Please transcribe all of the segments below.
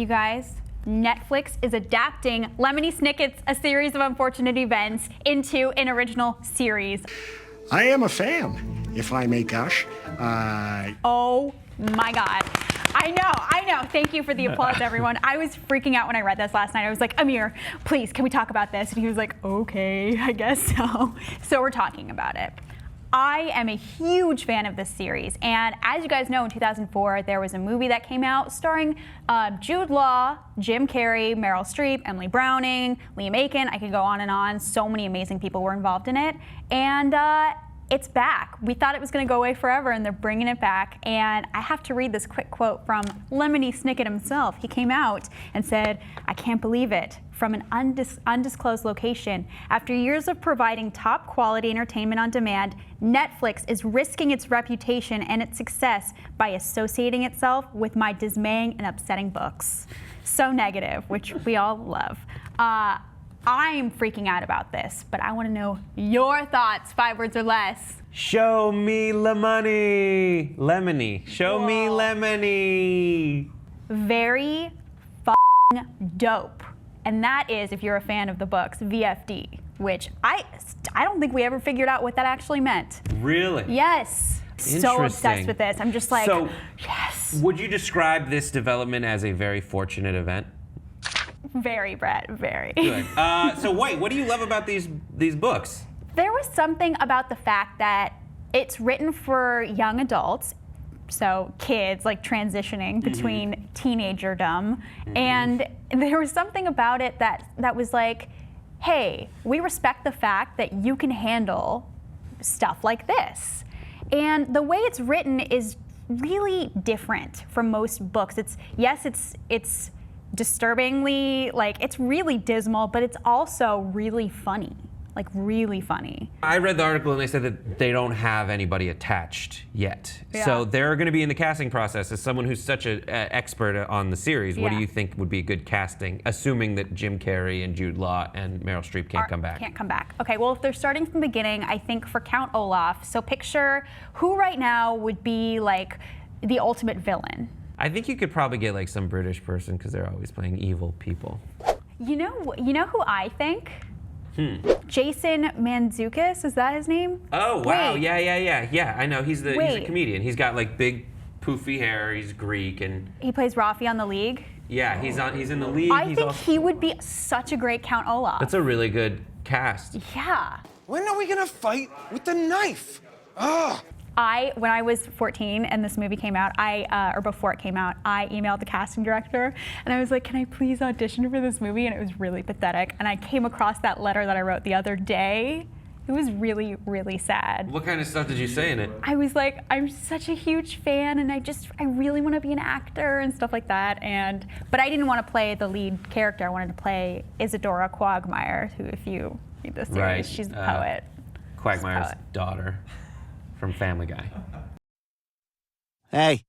You guys, Netflix is adapting Lemony Snicket's A Series of Unfortunate Events into an original series. I am a fan, if I may gush. Oh my God. I know. Thank you for the applause, everyone. I was freaking out when I read this last night. I was like, Amir, please, can we talk about this? And he was like, okay, I guess so. So we're talking about it. I am a huge fan of this series, and as you guys know, in 2004, there was a movie that came out starring Jude Law, Jim Carrey, Meryl Streep, Emily Browning, Liam Aiken. I could go on and on. So many amazing people were involved in it, and it's back. We thought it was going to go away forever, and they're bringing it back. And I have to read this quick quote from Lemony Snicket himself. He came out and said, "I can't believe it. From an undisclosed location. After years of providing top quality entertainment on demand, Netflix is risking its reputation and its success by associating itself with my dismaying and upsetting books." So negative, which we all love. I'm freaking out about this, but I want to know your thoughts, 5 words or less. Show me Lemony. Lemony. Show me Lemony. Very f***ing dope. And that is, if you're a fan of the books, VFD, which I don't think we ever figured out what that actually meant. Really? Yes. So obsessed with this. I'm just like, so, yes. Would you describe this development as a very fortunate event? Very, Brett, very. Good. So wait, what do you love about these books? There was something about the fact that it's written for young adults, so kids like transitioning between teenagerdom, and there was something about it that was like, hey, we respect the fact that you can handle stuff like this. And the way it's written is really different from most books. It's disturbingly, like, it's really dismal, but it's also really funny. Like, really funny. I read the article and they said that they don't have anybody attached yet. Yeah. So they're going to be in the casting process. As someone who's such an expert on the series, what do you think would be good casting, assuming that Jim Carrey and Jude Law and Meryl Streep can't come back? Can't come back. Okay, well, if they're starting from the beginning, I think for Count Olaf, so picture who right now would be like the ultimate villain. I think you could probably get like some British person because they're always playing evil people. You know who I think? Jason Mantzoukas, is that his name? Oh, wow. Wait. Yeah, I know. He's a comedian. He's got like big poofy hair. He's Greek and he plays Rafi on The League. Yeah, he's in The League. I think he would be such a great Count Olaf. That's a really good cast. Yeah. When are we gonna fight with the knife? Ugh. When I was 14 and this movie came out, or before it came out, I emailed the casting director and I was like, can I please audition for this movie? And it was really pathetic. And I came across that letter that I wrote the other day. It was really, really sad. What kind of stuff did you say in it? I was like, I'm such a huge fan and I really want to be an actor and stuff like that. But I didn't want to play the lead character. I wanted to play Isadora Quagmire, who, if you read the series, she's a poet. Quagmire's daughter. From Family Guy. Hey,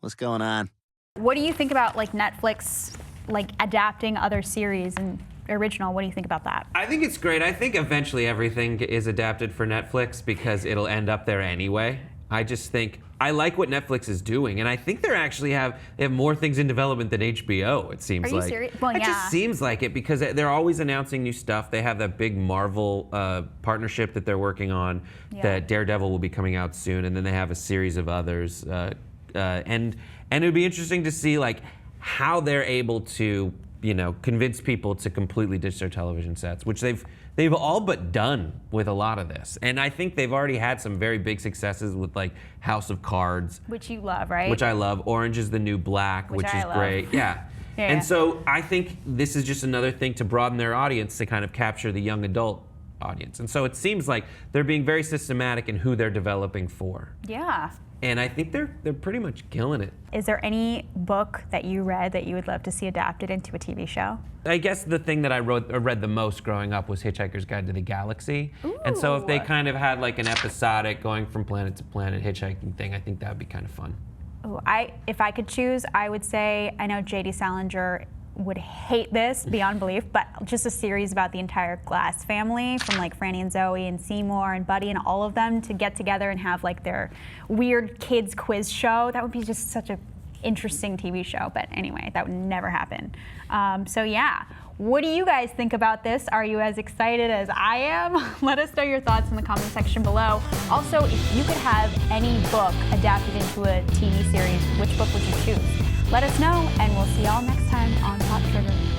what's going on? What do you think about like Netflix like adapting other series and original? What do you think about that? I think it's great. I think eventually everything is adapted for Netflix because it'll end up there anyway. I just think I like what Netflix is doing, and I think they have more things in development than HBO. It seems like. Are you serious? Well, It just seems like it because they're always announcing new stuff. They have that big Marvel partnership that they're working on. That Daredevil will be coming out soon, and then they have a series of others. And it would be interesting to see like how they're able to convince people to completely ditch their television sets, which they've all but done with a lot of this. And I think they've already had some very big successes with like House of Cards. Which you love, right? Which I love. Orange is the New Black, which is great. Yeah. And so I think this is just another thing to broaden their audience to kind of capture the young adult audience. And so it seems like they're being very systematic in who they're developing for. Yeah. And I think they're pretty much killing it. Is there any book that you read that you would love to see adapted into a TV show? I guess the thing that I read the most growing up was Hitchhiker's Guide to the Galaxy. Ooh. And so if they kind of had like an episodic going from planet to planet hitchhiking thing, I think that would be kind of fun. Oh, if I could choose, I would say, I know J.D. Salinger would hate this beyond belief, but just a series about the entire Glass family, from like Franny and Zoe and Seymour and Buddy and all of them to get together and have like their weird kids quiz show. That would be just such a interesting TV show. But anyway, that would never happen. So yeah. What do you guys think about this? Are you as excited as I am? Let us know your thoughts in the comment section below. Also, if you could have any book adapted into a TV series, which book would you choose? Let us know, and we'll see y'all next time on Pop Trigger.